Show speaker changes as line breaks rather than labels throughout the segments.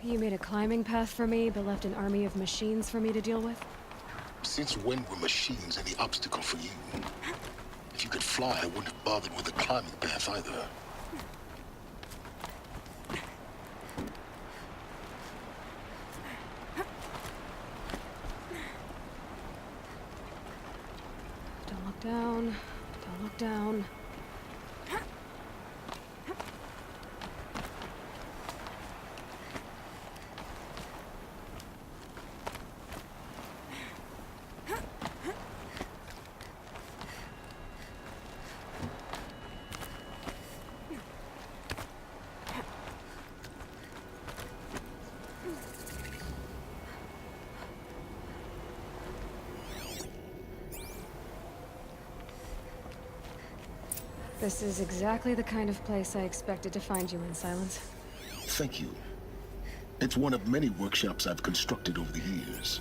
You made a climbing path for me, but left an army of machines for me to deal with?
Since when were machines any obstacle for you? If you could fly, I wouldn't have bothered with the climbing path either.
Don't look down. Don't look down. This is exactly the kind of place I expected to find you in, Silence.
Thank you. It's one of many workshops I've constructed over the years.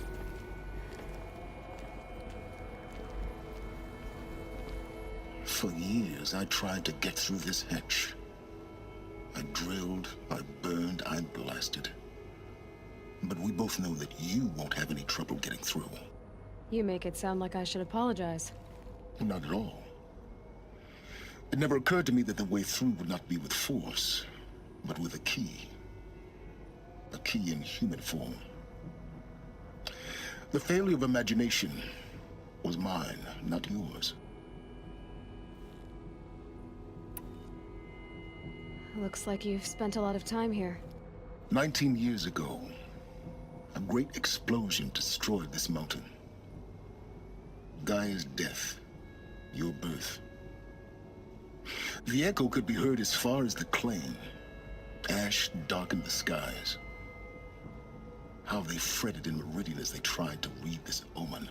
For years, I tried to get through this hatch. I drilled, I burned, I blasted. But we both know that you won't have any trouble getting through.
You make it sound like I should apologize.
Not at all. It never occurred to me that the way through would not be with force, but with a key. A key in human form. The failure of imagination was mine, not yours.
Looks like you've spent a lot of time here.
19 years ago, a great explosion destroyed this mountain. Gaia's death, your birth. The echo could be heard as far as the Claim. Ash darkened the skies. How they fretted in Meridian as they tried to read this omen.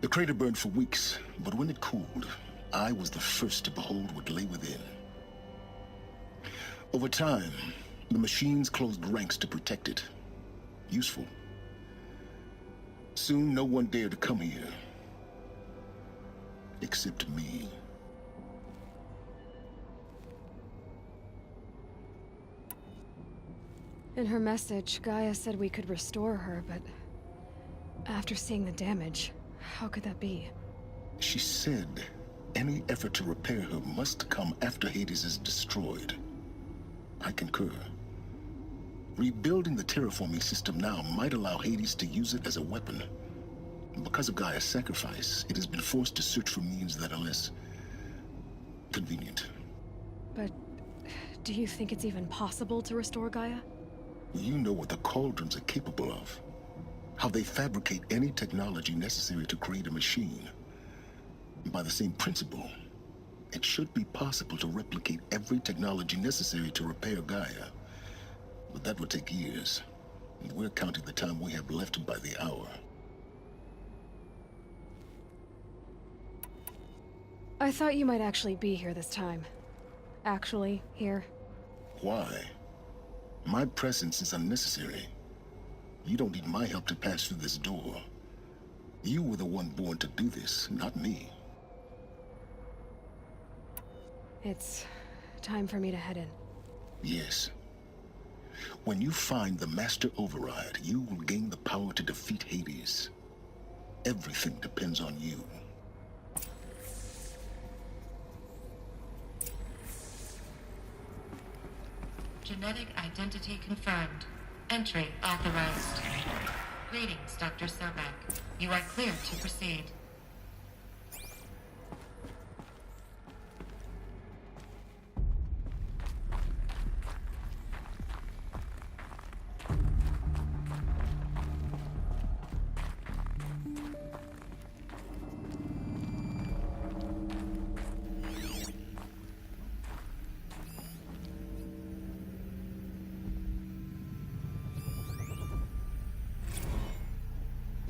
The crater burned for weeks, but when it cooled, I was the first to behold what lay within. Over time, the machines closed ranks to protect it. Useful. Soon, no one dared to come here. Except me.
In her message, Gaia said we could restore her, but after seeing the damage, how could that be?
She said any effort to repair her must come after Hades is destroyed. I concur. Rebuilding the terraforming system now might allow Hades to use it as a weapon. Because of Gaia's sacrifice, it has been forced to search for means that are less convenient.
But do you think it's even possible to restore Gaia?
You know what the Cauldrons are capable of. How they fabricate any technology necessary to create a machine. By the same principle, it should be possible to replicate every technology necessary to repair Gaia. But that would take years. And we're counting the time we have left by the hour.
I thought you might actually be here this time. Actually, here.
Why? My presence is unnecessary. You don't need my help to pass through this door. You were the one born to do this, not me.
It's time for me to head in.
Yes. When you find the Master Override, you will gain the power to defeat Hades. Everything depends on you.
Genetic identity confirmed. Entry authorized. Greetings, Dr. Sobek. You are clear to proceed.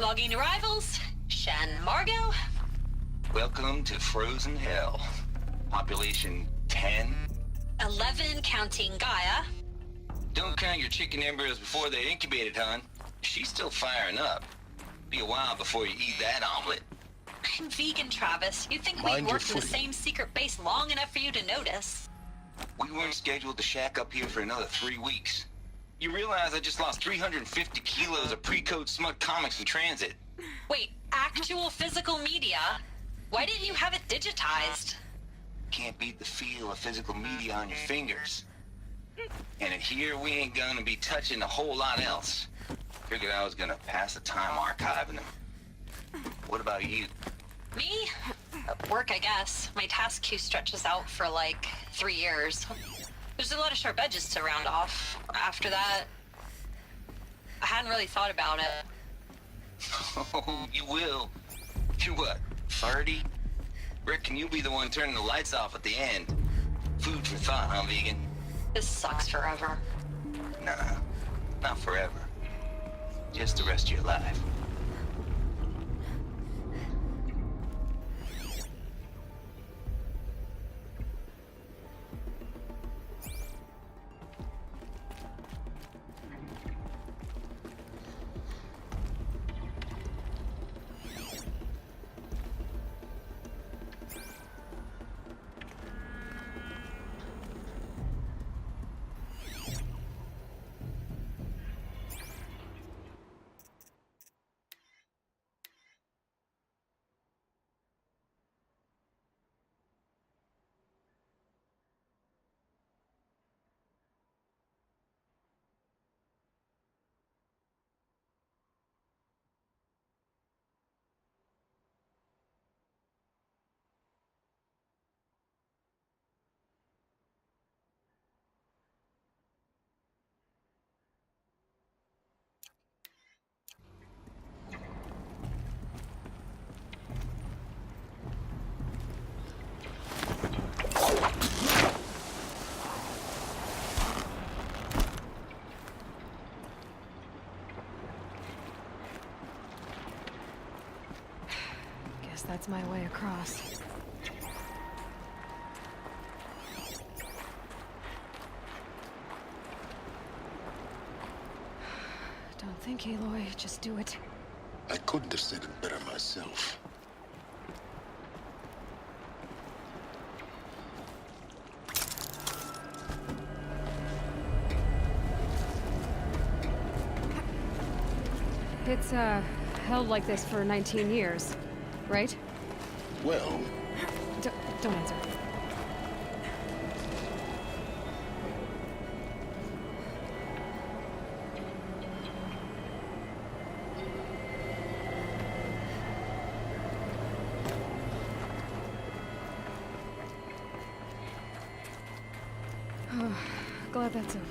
Logging arrivals. Shan Margot.
Welcome to Frozen Hell. Population 10.
11 counting Gaia.
Don't count your chicken embryos before they're incubated, hon. She's still firing up. Be a while before you eat that omelet.
I'm vegan, Travis. You'd think
Mind
we
your
worked in the
footing.
same secret base long enough for you to notice.
We weren't scheduled to shack up here for another 3 weeks. You realize I just lost 350 kilos of pre-code smut comics in transit.
Wait, actual physical media? Why didn't you have it digitized?
Can't beat the feel of physical media on your fingers. And in here, we ain't gonna be touching a whole lot else. Figured I was gonna pass the time archiving them. What about you?
Me? Work, I guess. My task queue stretches out for like 3 years. There's a lot of sharp edges to round off. After that, I hadn't really thought about it.
Oh, you will. You're what, 30? Reckon you'll be the one turning the lights off at the end. Food for thought, huh, vegan?
This sucks forever.
Nah, not forever. Just the rest of your life.
Guess that's my way across. Don't think, Aloy. Just do it.
I couldn't have said it better myself.
It's, held like this for 19 years, right?
Well,
Don't answer. Oh, glad that's over.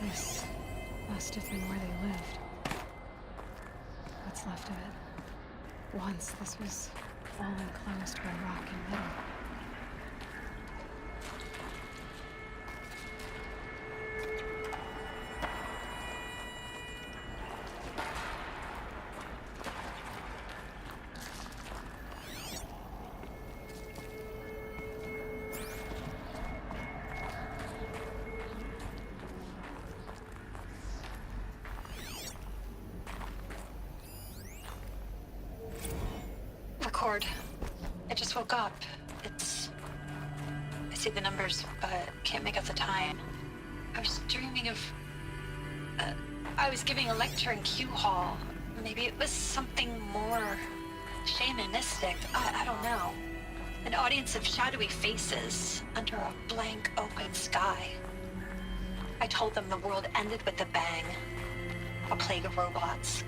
This must have been where they lived. What's left of it. Once this was all enclosed by rock and metal.
ward. I just woke up. I see the numbers, but can't make out the time. I was dreaming of... I was giving a lecture in Q Hall. Maybe it was something more shamanistic. I don't know. An audience of shadowy faces under a blank open sky. I told them the world ended with a bang. A plague of robots.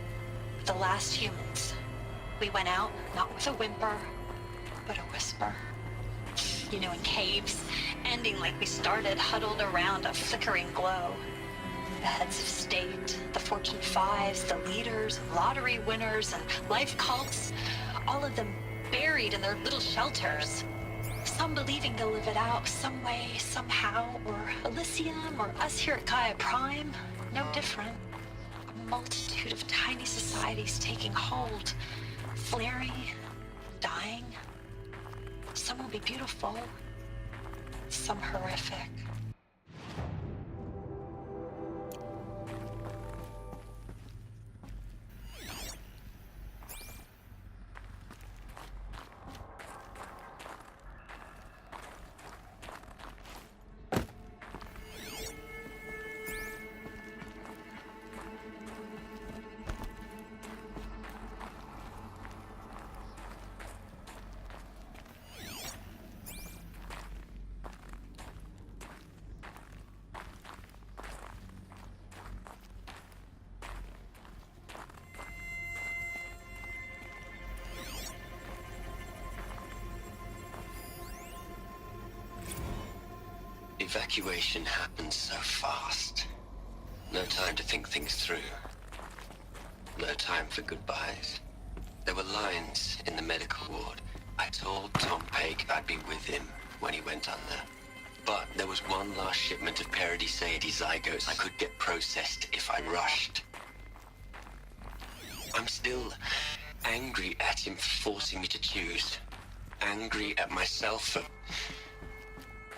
The last humans. We went out, not with a whimper, but a whisper. You know, in caves, ending like we started, huddled around a flickering glow. The heads of state, the Fortune 5s, the leaders, lottery winners, and life cults, all of them buried in their little shelters. Some believing they'll live it out some way, somehow, or Elysium, or us here at Gaia Prime, no different. A multitude of tiny societies taking hold, flaring, dying. Some will be beautiful, some horrific.
Evacuation happened so fast. No time to think things through. No time for goodbyes. There were lines in the medical ward. I told Tom Pake I'd be with him when he went under. But there was one last shipment of Paradiseidae zygotes I could get processed if I rushed. I'm still angry at him for forcing me to choose. Angry at myself for...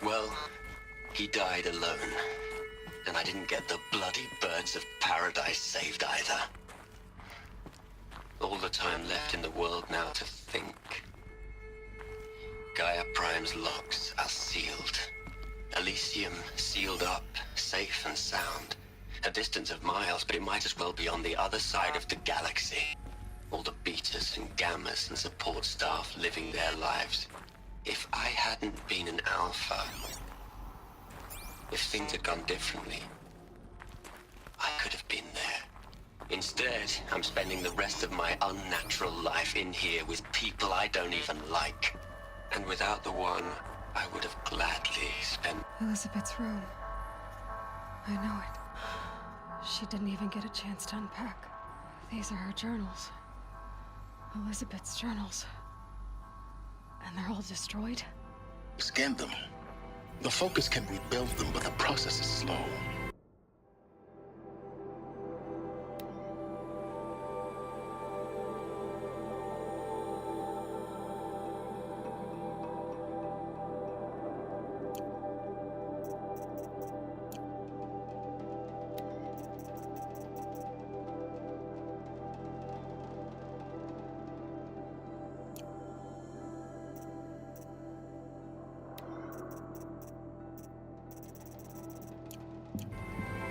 well... he died alone, and I didn't get the bloody birds of paradise saved either. All the time left in the world now to think. Gaia Prime's locks are sealed. Elysium sealed up, safe and sound. A distance of miles, but it might as well be on the other side of the galaxy. All the betas and gammas and support staff living their lives. If I hadn't been an alpha... if things had gone differently, I could have been there. Instead, I'm spending the rest of my unnatural life in here with people I don't even like. And without the one, I would have gladly spent...
Elizabeth's room. I know it. She didn't even get a chance to unpack. These are her journals. Elizabeth's journals. And they're all destroyed?
Scan them. The Focus can rebuild them, but the process is slow.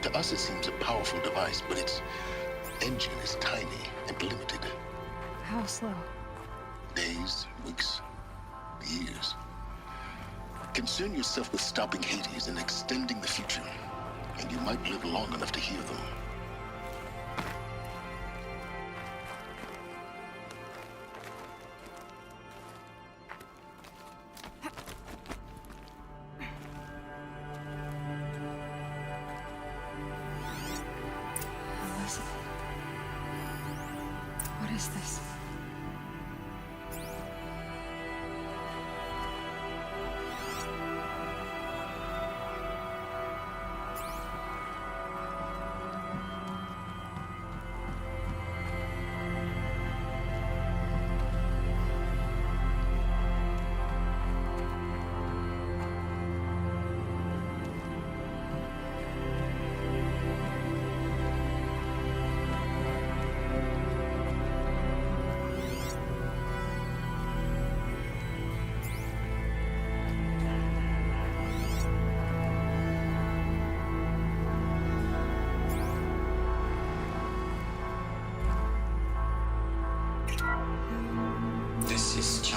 To us, it seems a powerful device, but its engine is tiny and limited.
How slow?
Days, weeks, years. Concern yourself with stopping Hades and extending the future, and you might live long enough to hear them.
Elizabeth. What is this?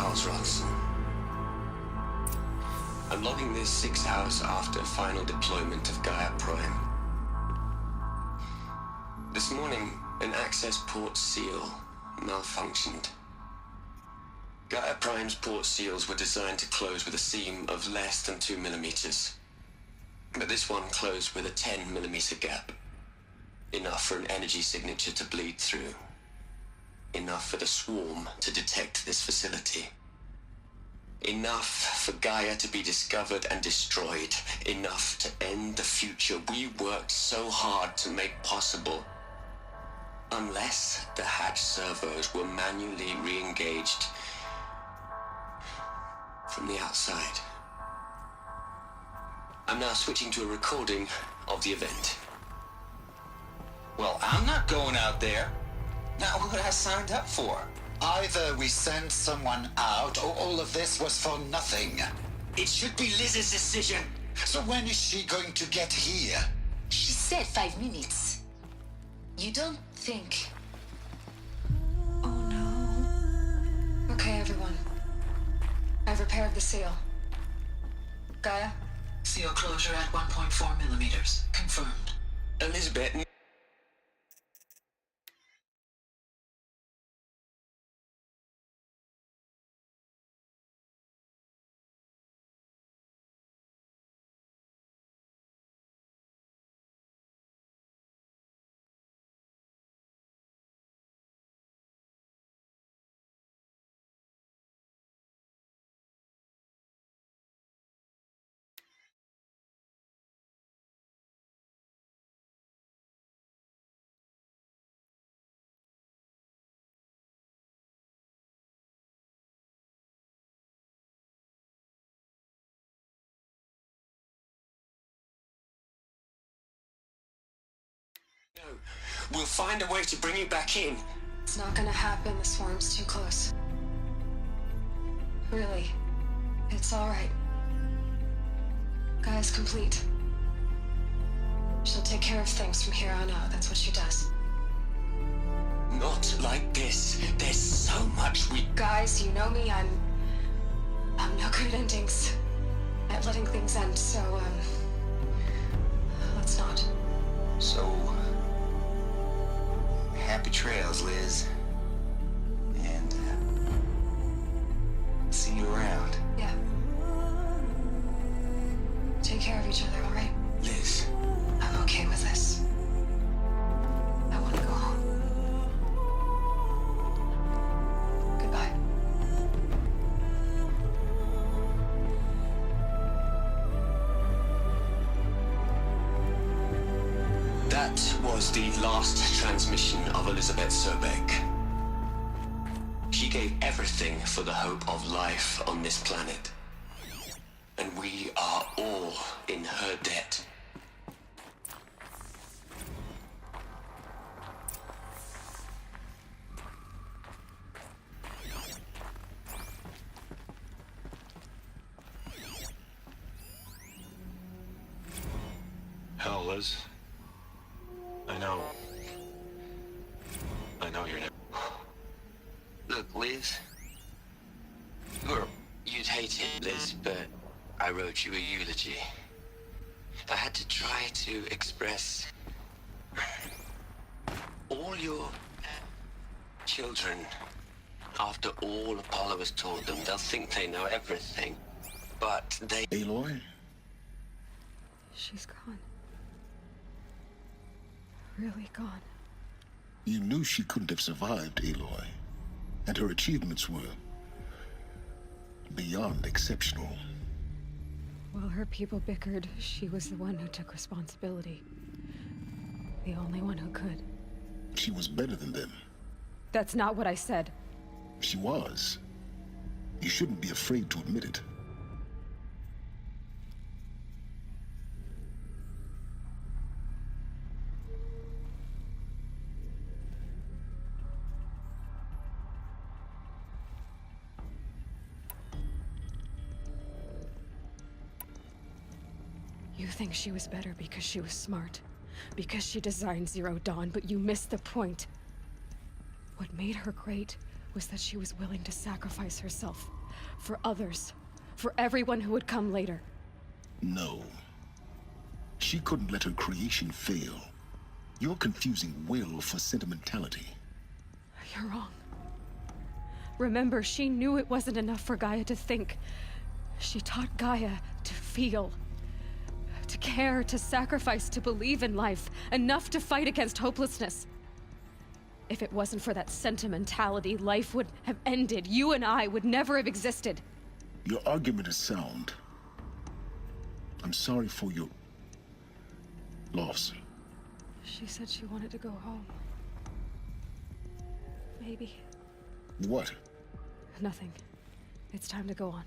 Charles Ronson. I'm logging this 6 hours after final deployment of Gaia Prime. This morning, an access port seal malfunctioned. Gaia Prime's port seals were designed to close with a seam of less than 2 millimeters. But this one closed with a 10 millimeter gap. Enough for an energy signature to bleed through. Enough for the swarm to detect this facility. Enough for Gaia to be discovered and destroyed. Enough to end the future we worked so hard to make possible. Unless the hatch servos were manually re-engaged from the outside. I'm now switching to a recording of the event.
Well, I'm not going out there. Not what I signed up for.
Either we send someone out, or all of this was for nothing.
It should be Liz's decision.
So when is she going to get here?
She said 5 minutes. You don't think...
Oh no. Okay, everyone. I've repaired the seal. Gaia?
Seal closure at 1.4 millimeters. Confirmed.
Elizabeth... No. We'll find a way to bring you back in.
It's not gonna happen. The swarm's too close. Really. It's alright. Gaia's complete. She'll take care of things from here on out. That's what she does.
Not like this. There's so much we...
Guys, you know me. I'm no good at endings. At letting things end, so, let's not.
So, happy trails, Liz. And, see you around.
Yeah. Take care of each other, alright?
Liz.
I'm okay with this. I want to go home. Goodbye.
That was the last transmission of Elizabeth Sobeck. She gave everything for the hope of life on this planet. And we are all in her debt.
Hell, Liz. I know you're never...
Look, Liz. You'd hate it, Liz, but I wrote you a eulogy. I had to try to express all your children. After all Apollo has taught them, they'll think they know everything. But they...
Aloy?
She's gone. Really gone.
You knew she couldn't have survived, Aloy. And her achievements were beyond exceptional.
While her people bickered, she was the one who took responsibility. The only one who could.
She was better than them.
That's not what I said.
She was. You shouldn't be afraid to admit it.
You think she was better because she was smart, because she designed Zero Dawn, but you missed the point. What made her great was that she was willing to sacrifice herself for others, for everyone who would come later.
No. She couldn't let her creation fail. You're confusing will for sentimentality.
You're wrong. Remember, she knew it wasn't enough for Gaia to think. She taught Gaia to feel. To care, to sacrifice, to believe in life. Enough to fight against hopelessness. If it wasn't for that sentimentality, life would have ended. You and I would never have existed.
Your argument is sound. I'm sorry for your loss.
She said she wanted to go home. Maybe.
What?
Nothing. It's time to go on.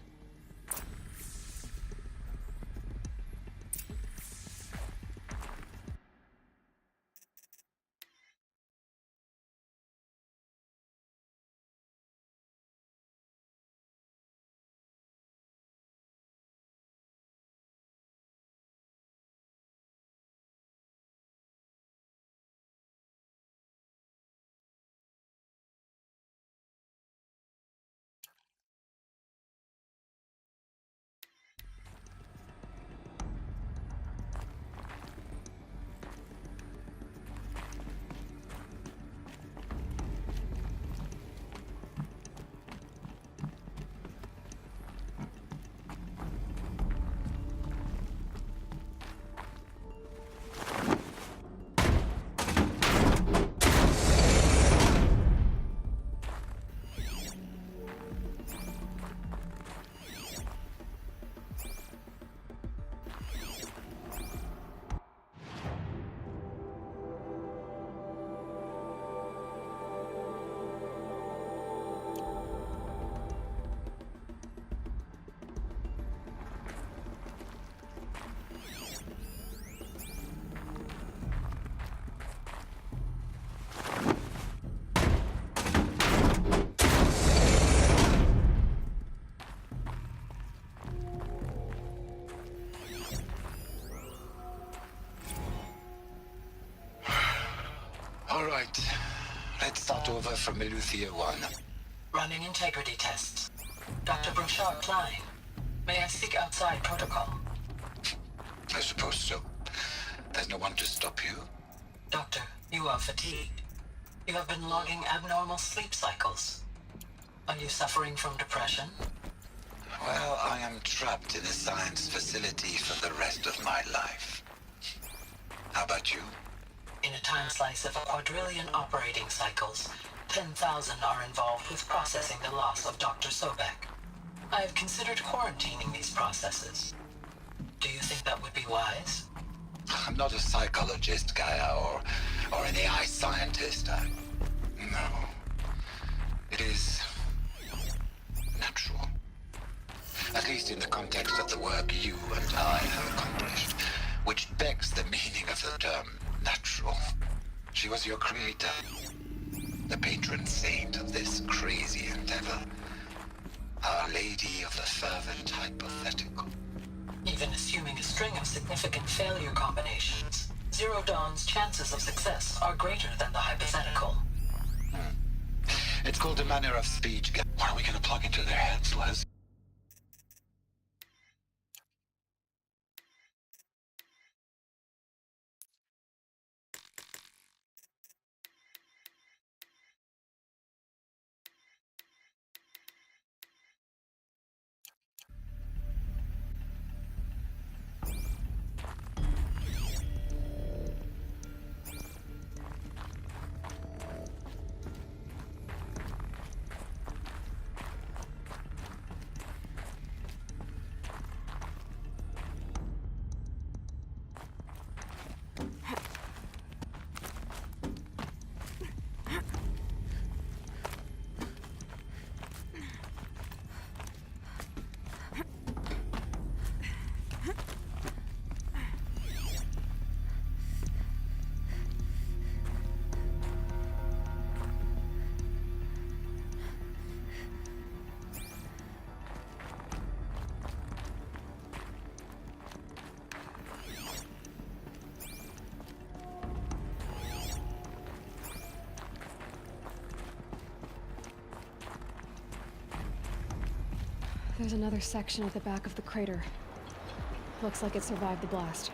All right. Let's start over from Eleuthia 1.
Running integrity tests. Dr. Brouchard Klein, may I seek outside protocol?
I suppose so. There's no one to stop you.
Doctor, you are fatigued. You have been logging abnormal sleep cycles. Are you suffering from depression?
Well, I am trapped in a science facility for the rest of my life. How about you?
In a time slice of a quadrillion operating cycles, 10,000 are involved with processing the loss of Dr. Sobek. I have considered quarantining these processes. Do you think that would be wise?
I'm not a psychologist, Gaia, or an AI scientist. No. It is natural. At least in the context of the work you and I have accomplished, which begs the meaning of the term natural. She was your creator, the patron saint of this crazy endeavor. Our Lady of the Fervent Hypothetical.
Even assuming a string of significant failure combinations, Zero Dawn's chances of success are greater than the hypothetical.
It's called a manner of speech.
What are we gonna plug into their heads, Les?
There's another section at the back of the crater. Looks like it survived the blast.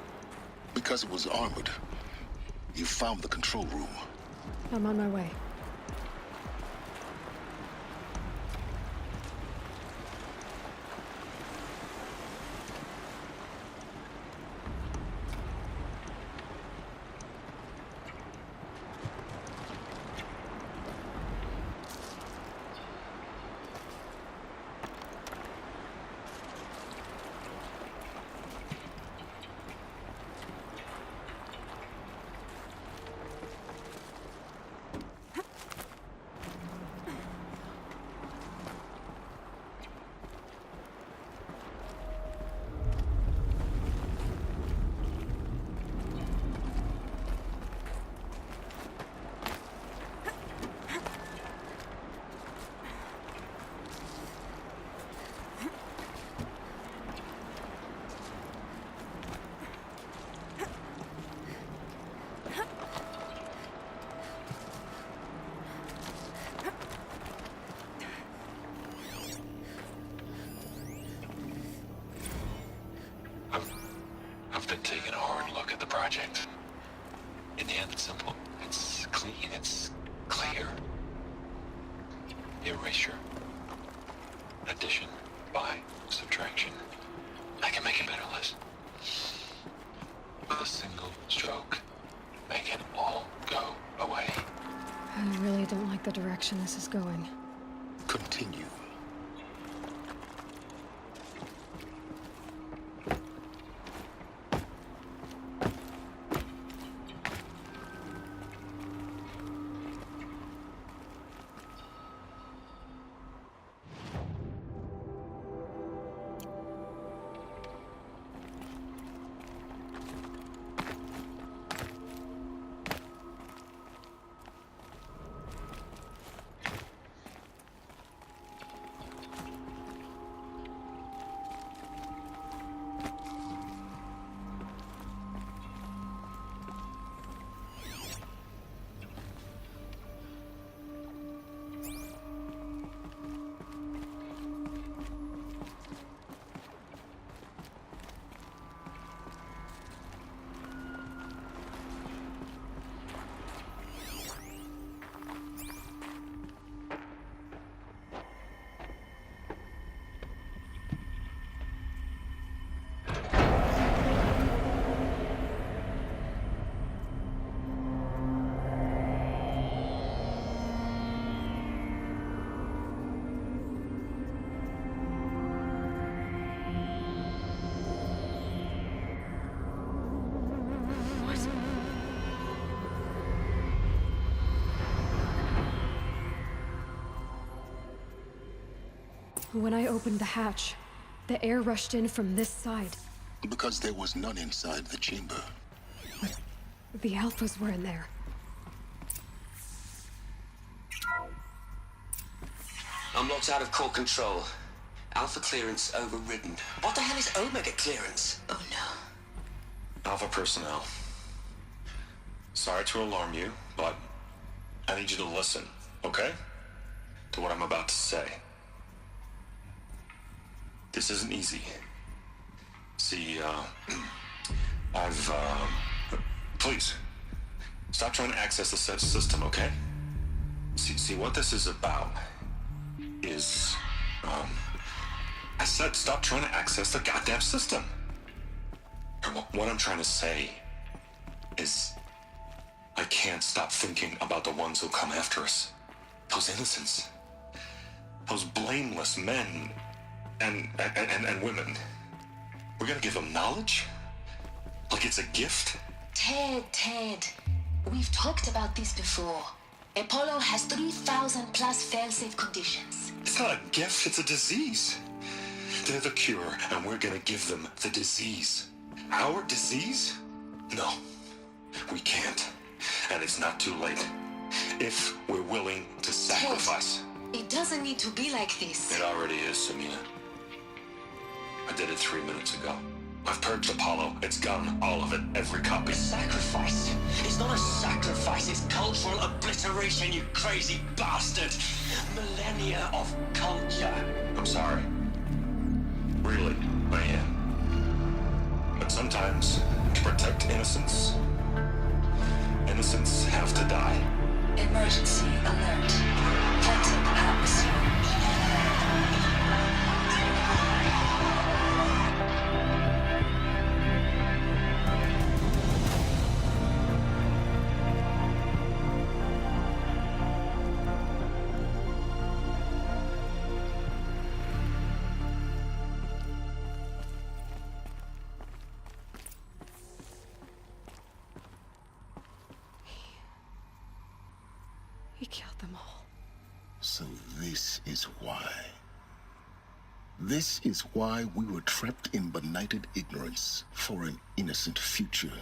Because it was armored, you found the control room.
I'm on my way.
I've been taking a hard look at the project. In the end, it's simple. It's clean. It's clear. Erasure. Addition. By. Subtraction. I can make a better list. With a single stroke. Make it all go away.
I really don't like the direction this is going.
Continue.
When I opened the hatch, the air rushed in from this side.
Because there was none inside the chamber.
But the Alphas were in there.
I'm locked out of core control. Alpha clearance overridden. What the hell is Omega clearance? Oh no.
Alpha personnel. Sorry to alarm you, but I need you to listen, okay? To what I'm about to say. This isn't easy. See, please, stop trying to access the system, okay? See, what this is about is, I said stop trying to access the goddamn system. And what I'm trying to say is, I can't stop thinking about the ones who come after us. Those innocents. Those blameless men and women. We're gonna give them knowledge? Like it's a gift?
Ted. We've talked about this before. Apollo has 3,000 plus fail-safe conditions.
It's not a gift, it's a disease. They're the cure, and we're gonna give them the disease. Our disease? No, we can't. And it's not too late. If we're willing to sacrifice.
Ted, it doesn't need to be like this.
It already is, Samina. I did it 3 minutes ago. I've purged Apollo. It's gone. All of it. Every copy.
Sacrifice? It's not a sacrifice. It's cultural obliteration, you crazy bastard. Millennia of culture.
I'm sorry. Really, I am. But sometimes, to protect innocence, innocents have to die.
Emergency alert. Phantom atmosphere.
He killed them all.
So this is why. This is why we were trapped in benighted ignorance for an innocent future.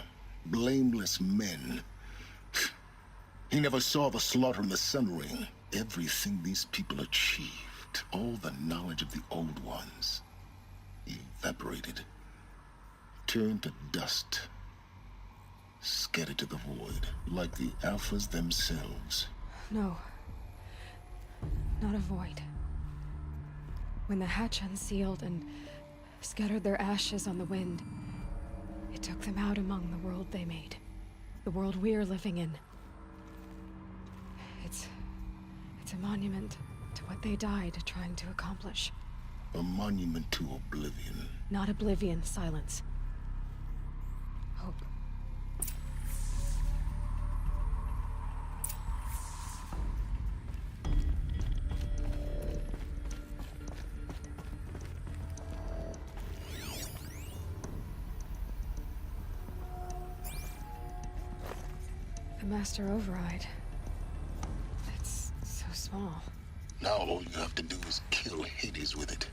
Blameless men. He never saw the slaughter in the Sun Ring. Everything these people achieved, all the knowledge of the old ones, evaporated, turned to dust, scattered to the void, like the Alphas themselves.
No. Not a void. When the hatch unsealed and scattered their ashes on the wind, it took them out among the world they made. The world we're living in. It's a monument to what they died trying to accomplish.
A monument to oblivion.
Not oblivion, silence. Hope. The Master Override. It's so small.
Now all you have to do is kill Hades with it.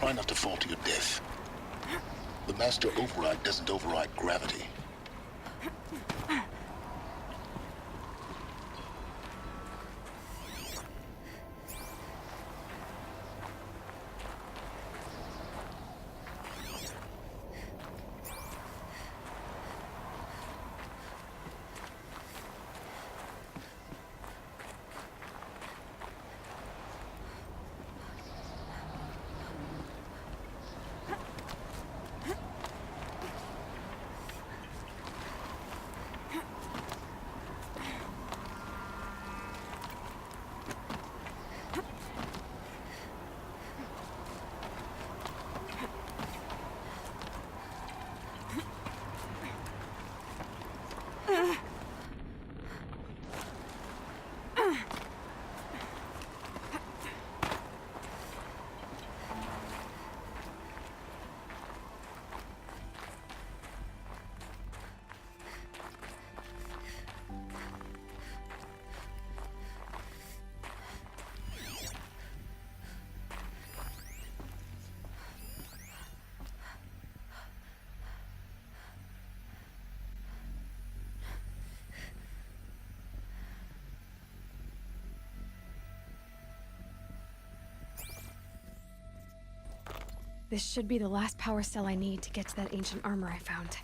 Try not to fall to your death. The Master Override doesn't override gravity.
This should be the last power cell I need to get to that ancient armor I found.